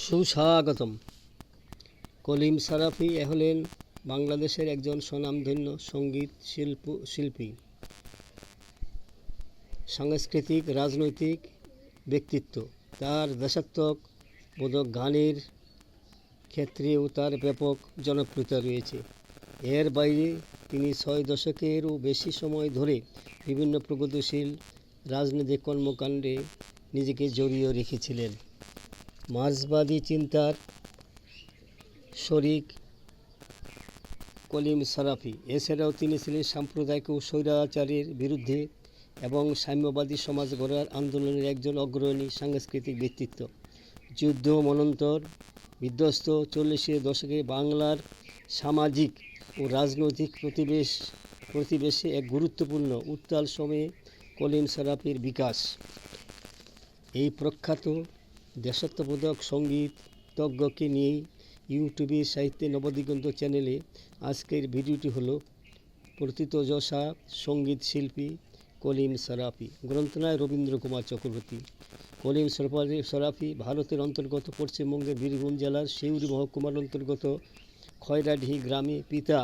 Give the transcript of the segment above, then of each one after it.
সুস্বাগতম। কলিম সারাফি হলেন বাংলাদেশের একজন স্বনামধন্য সঙ্গীত শিল্পী, সাংস্কৃতিক রাজনৈতিক ব্যক্তিত্ব। তার দেশাত্মবোধক গানের ক্ষেত্রেও তার ব্যাপক জনপ্রিয়তা রয়েছে। এর বাইরে তিনি 6 দশকেরও বেশি সময় ধরে বিভিন্ন প্রগতিশীল রাজনৈতিক কর্মকাণ্ডে নিজেকে জড়িয়ে রেখেছিলেন। মার্ক্সবাদী চিন্তার শরিক কলিম সারাফি। এছাড়াও তিনি ছিলেন সাম্প্রদায়িক ও স্বৈরাচারের বিরুদ্ধে এবং সাম্যবাদী সমাজ গড়ার আন্দোলনের একজন অগ্রণী সাংস্কৃতিক ব্যক্তিত্ব। যুদ্ধ মনন্তর বিধ্বস্ত 40-এর দশকে বাংলার সামাজিক ও রাজনৈতিক পরিবেশে এক গুরুত্বপূর্ণ উত্তাল সময়ে কলিম সারাফির বিকাশ। এই প্রখ্যাত দেশাত্মবোধক সঙ্গীতজ্ঞকে নিয়েই ইউটিউবে সাহিত্যে নবদিগন্ত চ্যানেলে আজকের ভিডিওটি হলো প্রথিতযশা সঙ্গীত শিল্পী কলিম সারাফি। গ্রন্থনায় রবীন্দ্র কুমার চক্রবর্তী। কলিম সারাফি ভারতের অন্তর্গত পশ্চিমবঙ্গের বীরভূম জেলার সিউড়ি মহকুমার অন্তর্গত খয়রাডিহি গ্রামে পিতা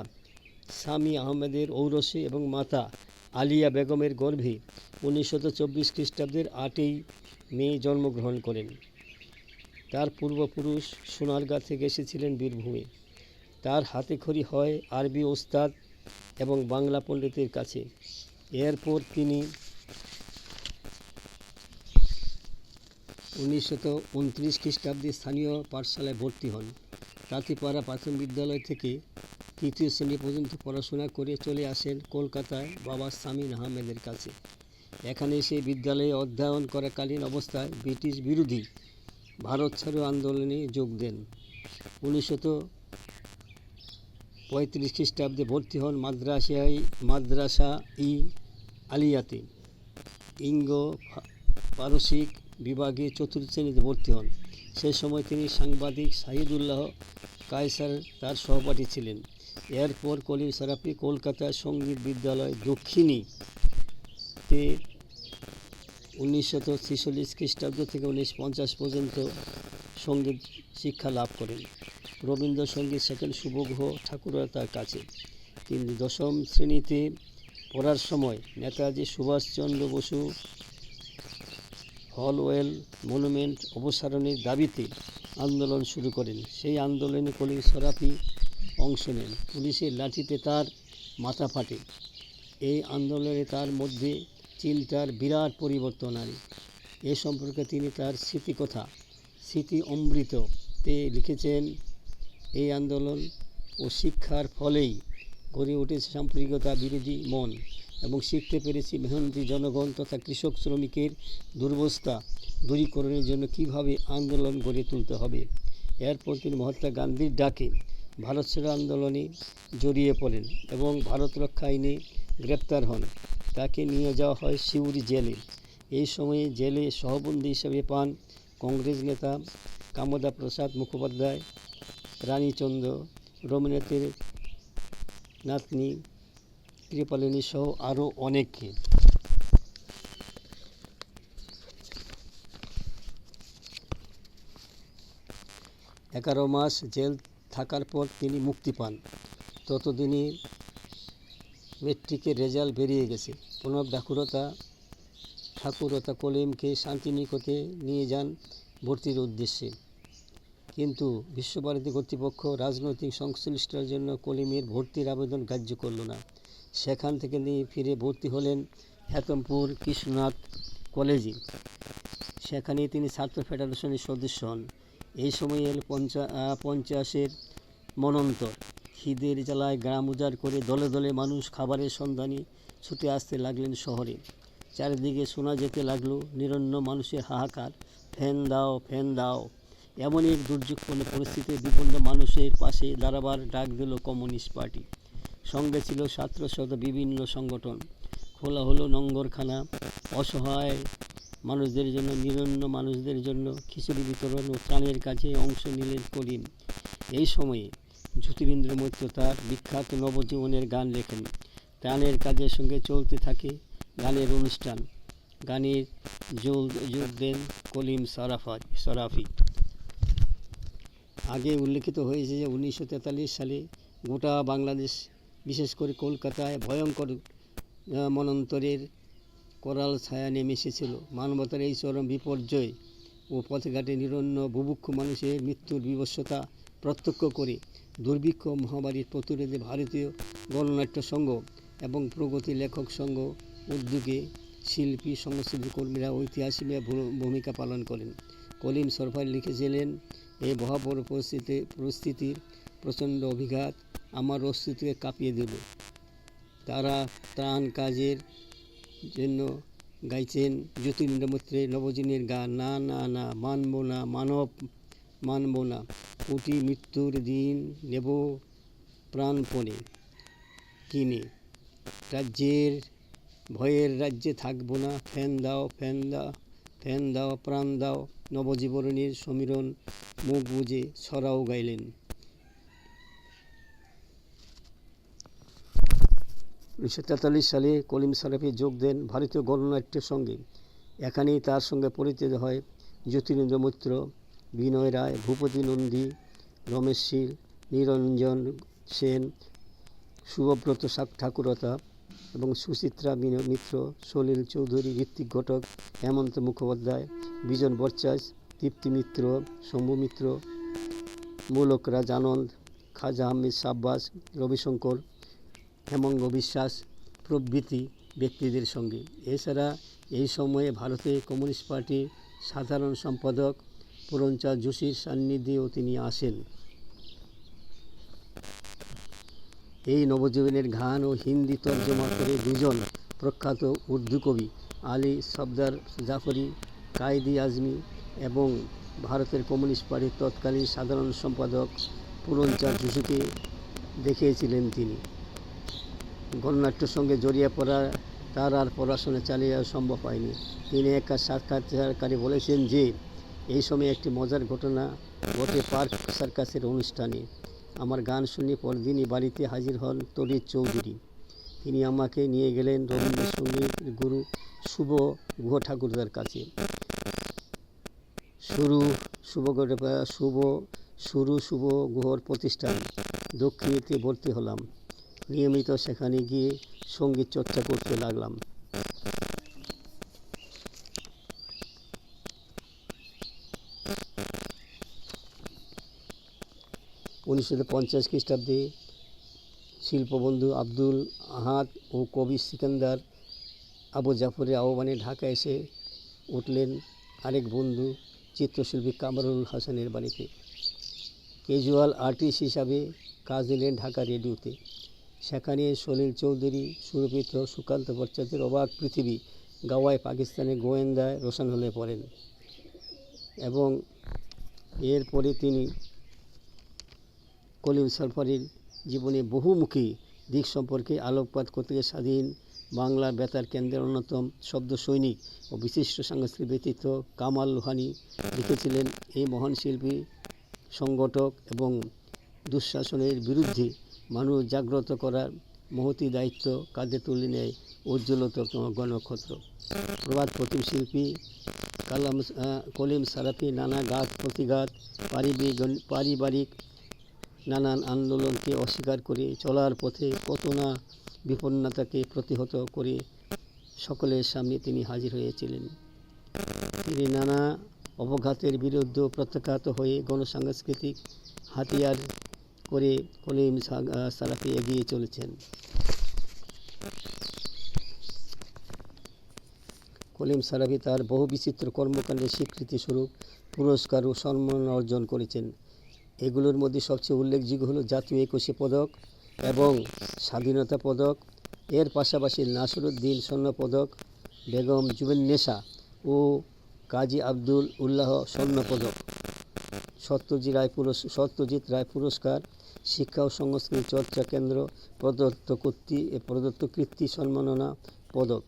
সামি আহমেদের ঔরসে এবং মাতা আলিয়া বেগমের গর্ভে 1924 খ্রিস্টাব্দের 8ই মে জন্মগ্রহণ করেন। তার পূর্বপুরুষ সোনারগাঁ থেকে এসেছিলেন বীরভূমে। তার হাতেখড়ি হয় আরবি ওস্তাদ এবং বাংলা পণ্ডিতের কাছে। এরপর তিনি 1929 খ্রিস্টাব্দে স্থানীয় পাঠশালায় ভর্তি হন। তাঁতিপাড়া প্রাথমিক বিদ্যালয় থেকে 3য় শ্রেণী পর্যন্ত পড়াশোনা করে চলে আসেন কলকাতায় বাবা সামিন আহমেদের কাছে। এখানে এসে বিদ্যালয়ে অধ্যয়ন করাকালীন অবস্থায় ব্রিটিশ বিরোধী ভারত ছাড়ো আন্দোলনে যোগ দেন। 1935 খ্রিস্টাব্দে ভর্তি হন মাদ্রাসা ই আলিয়াতে। ইঙ্গো পারসিক বিভাগে 4র্থ শ্রেণীতে ভর্তি হন। সে সময় তিনি সাংবাদিক শাহিদুল্লাহ কায়সার তার সহপাঠী ছিলেন। এরপর কলিম সারাফি কলকাতার সঙ্গীত বিদ্যালয় দক্ষিণীতে 1946 খ্রিস্টাব্দ থেকে 1950 পর্যন্ত সঙ্গীত শিক্ষা লাভ করেন। রবীন্দ্রসঙ্গীত শেখেন শুভগ্রহ ঠাকুরতার কাছে। তিনি 10ম শ্রেণীতে পড়ার সময় নেতাজি সুভাষচন্দ্র বসু হলওয়েল মনুমেন্ট অপসারণের দাবিতে আন্দোলন শুরু করেন। সেই আন্দোলনে কলিম সারাফি অংশ নেন। পুলিশের লাঠিতে তার মাথা ফাটে। এই আন্দোলনে তার মধ্যে চিন্তার বিরাট পরিবর্তন আনে। এ সম্পর্কে তিনি তার স্মৃতিকথা স্মৃতি অমৃততে লিখেছেন, এই আন্দোলন ও শিক্ষার ফলেই গড়ে উঠেছে সাম্প্রদায়িকতা বিরোধী মন এবং শিখতে পেরেছি মেহনতি জনগণ তথা কৃষক শ্রমিকের দুরবস্থা দূরীকরণের জন্য কীভাবে আন্দোলন গড়ে তুলতে হবে। এরপর তিনি মহাত্মা গান্ধীর ডাকে ভারত ছাড়ো আন্দোলনে জড়িয়ে পড়েন এবং ভারত রক্ষা আইনে গ্রেপ্তার হন। তাকে নিয়ে যাওয়া হয় সিউড়ি জেলে। এই সময়ে জেলে সহবন্দী হিসেবে পান কংগ্রেস নেতা কামদা প্রসাদ মুখোপাধ্যায়, রানীচন্দ্র, রবীন্দ্রনাথের নাতনি কৃপালিনী সহ আরও অনেককে। 11 মাস জেল থাকার পর তিনি মুক্তি পান। ততদিনে মেট্রিকের রেজাল্ট বেরিয়ে গেছে। প্রণব ঠাকুরতা কলিমকে শান্তিনিকেতনে নিয়ে যান ভর্তির উদ্দেশ্যে, কিন্তু বিশ্বভারতী কর্তৃপক্ষ রাজনৈতিক সংশ্লিষ্টতার জন্য কলিমের ভর্তির আবেদন গ্রাহ্য করল না। সেখান থেকে তিনি ফিরে ভর্তি হলেন হেতমপুর কৃষ্ণনাথ কলেজে। সেখানে তিনি ছাত্র ফেডারেশনের সদস্য হন। এই সময় এল 50-এর মনন্তর। খিদের জ্বালায় গ্রাম উজাড় করে দলে দলে মানুষ খাবারের সন্ধানে ছুটে আসতে লাগলেন শহরে। চারিদিকে শোনা যেতে লাগলো নিরন্ন মানুষের হাহাকার, ফ্যান দাও ফ্যান দাও। এমন এক দুর্যোগপূর্ণ পরিস্থিতিতে বিপন্ন মানুষের পাশে দাঁড়াবার ডাক দিল কমিউনিস্ট পার্টি। সঙ্গে ছিল ছাত্রসহ বিভিন্ন সংগঠন। খোলা হলো লঙ্গরখানা। অসহায় মানুষদের জন্য, নিরন্ন মানুষদের জন্য খিচুড়ি বিতরণ ও ত্রাণের কাজে অংশ নিলেন কলিম। এই সময়ে জ্যোতিরিন্দ্র মৈত্র তার বিখ্যাত নবজীবনের গান লেখেন। ত্রাণের কাজের সঙ্গে চলতে থাকে গানের অনুষ্ঠান। গানের যোগ দেন কলিম সারাফি। আগে উল্লেখিত হয়েছে যে 1943 সালে গোটা বাংলাদেশ, বিশেষ করে কলকাতায় ভয়ঙ্কর মন্বন্তরের করাল ছায়া নেমে এসেছিল। মানবতার এই চরম বিপর্যয় ও পথঘাটে নিরন্ন বুভুক্ষ মানুষের মৃত্যুর বিভৎসতা প্রত্যক্ষ করে দুর্ভিক্ষ মহামারীর প্রতিরোধে ভারতীয় গণনাট্য সংঘ এবং প্রগতি লেখক সংঘ উদ্যোগে শিল্পী সংস্কৃতি কর্মীরা ঐতিহাসিক ভূমিকা পালন করেন। কলিম সরফার লিখেছিলেন, এই ভয়াবহ পরিস্থিতির প্রচণ্ড অভিঘাত আমার অস্তিত্বকে কাঁপিয়ে দিল। তারা ত্রাণ কাজের জন্য গাইছেন জ্যোতিরিন্দ্র মৈত্রের নবজীবনের গান, না না না মানব না, কোটি মৃত্যুর দিন নেব প্রাণপণে কিনে, রাজ্যের ভয়ের রাজ্যে থাকবো না, ফ্যান দাও প্রাণ দাও, নবজীবনের সমীরণ মুখ বুজে ছড়াও গাইলেন। 1943 সালে কলিম শরফি যোগ দেন ভারতীয় গণনাট্যের সঙ্গে। এখানেই তার সঙ্গে পরিচিত হয় জ্যোতিরিন্দ্র মৈত্র, বিনয় রায়, ভূপতি নন্দী, রমেশ শীল, নিরঞ্জন সেন, শুভব্রত ঠাকুরতা এবং সুচিত্রা মিত্র, সলিল চৌধুরী, ঋত্বিক ঘটক, হেমন্ত মুখোপাধ্যায়, বিজন বরচাজ, দীপ্তি মিত্র, শম্ভু মিত্র, মূলক রাজ আনন্দ, খাজা আহমেদ শাব্বাস, রবিশঙ্কর, হেমঙ্গ বিশ্বাস প্রভৃতি ব্যক্তিদের সঙ্গে। এছাড়া এই সময়ে ভারতে কমিউনিস্ট পার্টির সাধারণ সম্পাদক পুরনচাঁদ যোশীর সান্নিধ্যেও তিনি আসেন। এই নবজীবনের গান ও হিন্দি তর্জমা করে দুজন প্রখ্যাত উর্দু কবি আলী সফদার জাফরি, কায়েদি আজমি এবং ভারতের কমিউনিস্ট পার্টির তৎকালীন সাধারণ সম্পাদক পুরনচাঁদ যোশীকে দেখিয়েছিলেন। তিনি গণনাট্যের সঙ্গে জড়িয়ে পড়া তার আর পড়াশোনা চালিয়ে যাওয়া সম্ভব হয়নি। তিনি এক সাক্ষাৎকারে বলেছেন যে, এই সময় একটি মজার ঘটনা ঘটে পার্ক সার্কাসের অনুষ্ঠানে। আমার গান শুনে পরদিনই বাড়িতে হাজির হন তরিৎ চৌধুরী। তিনি আমাকে নিয়ে গেলেন রবীন্দ্রসঙ্গীত গুরু শুভ গুহ ঠাকুরদার কাছে। শুভ গুহর প্রতিষ্ঠান দক্ষিণীতে ভর্তি হলাম। নিয়মিত সেখানে গিয়ে সঙ্গীত চর্চা করতে লাগলাম। (1950 খ্রিস্টাব্দে শিল্পবন্ধু আব্দুল আহাদ ও কবি সিকান্দার আবু জাফরের আহ্বানে ঢাকা এসে উঠলেন আরেক বন্ধু চিত্রশিল্পী কামরুল হাসানের বাড়িতে। ক্যাজুয়াল আর্টিস্ট হিসাবে কাজ নিলেন ঢাকা রেডিওতে। সেখানে সলিল চৌধুরী, সুরভিত সুকান্ত ভট্টাচার্যের অবাক পৃথিবী গাওয়ায় পাকিস্তানের গোয়েন্দায় রোশন হলে পড়েন এবং এরপরে তিনি কলিম সরফারের জীবনে বহুমুখী দিক সম্পর্কে আলোকপাত করতে স্বাধীন বাংলা বেতার কেন্দ্রের অন্যতম শব্দ সৈনিক ও বিশিষ্ট সাংস্কৃতিক ব্যক্তিত্ব কামাল লোহানী লিখেছিলেন, এই মহান শিল্পী, সংগঠক এবং দুঃশাসনের বিরুদ্ধে মানুষ জাগ্রত করার মহতী দায়িত্ব কাঁধে তুলে নেয় উজ্জ্বলতম গণনক্ষত্র। প্রবাদ প্রতিম শিল্পী কলিম শরফি নানা ঘাত প্রতিঘাত, পারিবারিক নানান আন্দোলনকে অস্বীকার করে চলার পথে কত না বিপন্নতাকে প্রতিহত করে সকলের সামনে তিনি হাজির হয়েছিলেন। তিনি নানা অবঘাতের বিরুদ্ধে প্রত্যাখ্যাত হয়ে গণসাংস্কৃতিক হাতিয়ার করে কলিম শরফি এগিয়ে চলেছেন। কলিম শরফি তার বহু বিচিত্র কর্মকাণ্ডের স্বীকৃতিস্বরূপ পুরস্কার ও সম্মাননা অর্জন করেছেন। এগুলোর মধ্যে সবচেয়ে উল্লেখযোগ্য হল জাতীয় 21 পদক এবং স্বাধীনতা পদক। এর পাশাপাশি নাসিরুদ্দিন স্বর্ণপদক, বেগম জুবেন্নেসা ও কাজী আব্দুল উল্লাহ স্বর্ণপদক, সত্যজিৎ রায় পুরস্কার, শিক্ষা ও সংস্কৃতি চর্চা কেন্দ্র প্রদত্ত কীর্তি সম্মাননা পদক।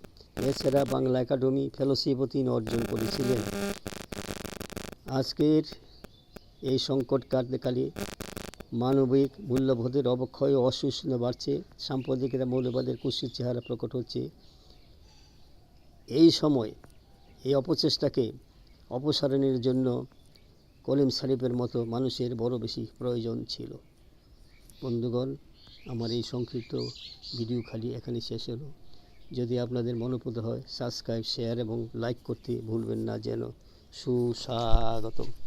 এছাড়া বাংলা একাডেমি ফেলোশিপও তিনি অর্জন করেছিলেন। আজকের এই সংকটকালে মানবিক মূল্যবোধের অবক্ষয় ও অসহিষ্ণুতা বাড়ছে, সাম্প্রদায়িকতা মৌলবাদের কুৎসিত চেহারা প্রকট হচ্ছে। এই সময় এই অপচেষ্টাকে অপসারণের জন্য কলিম শরীফের মতো মানুষের বড় বেশি প্রয়োজন ছিল। বন্ধুগণ, আমার এই সংক্ষিপ্ত ভিডিও খালি এখানে শেষ হলো। যদি আপনাদের মনোপুত হয় সাবস্ক্রাইব, শেয়ার এবং লাইক করতে ভুলবেন না যেন। সুস্বাগতম।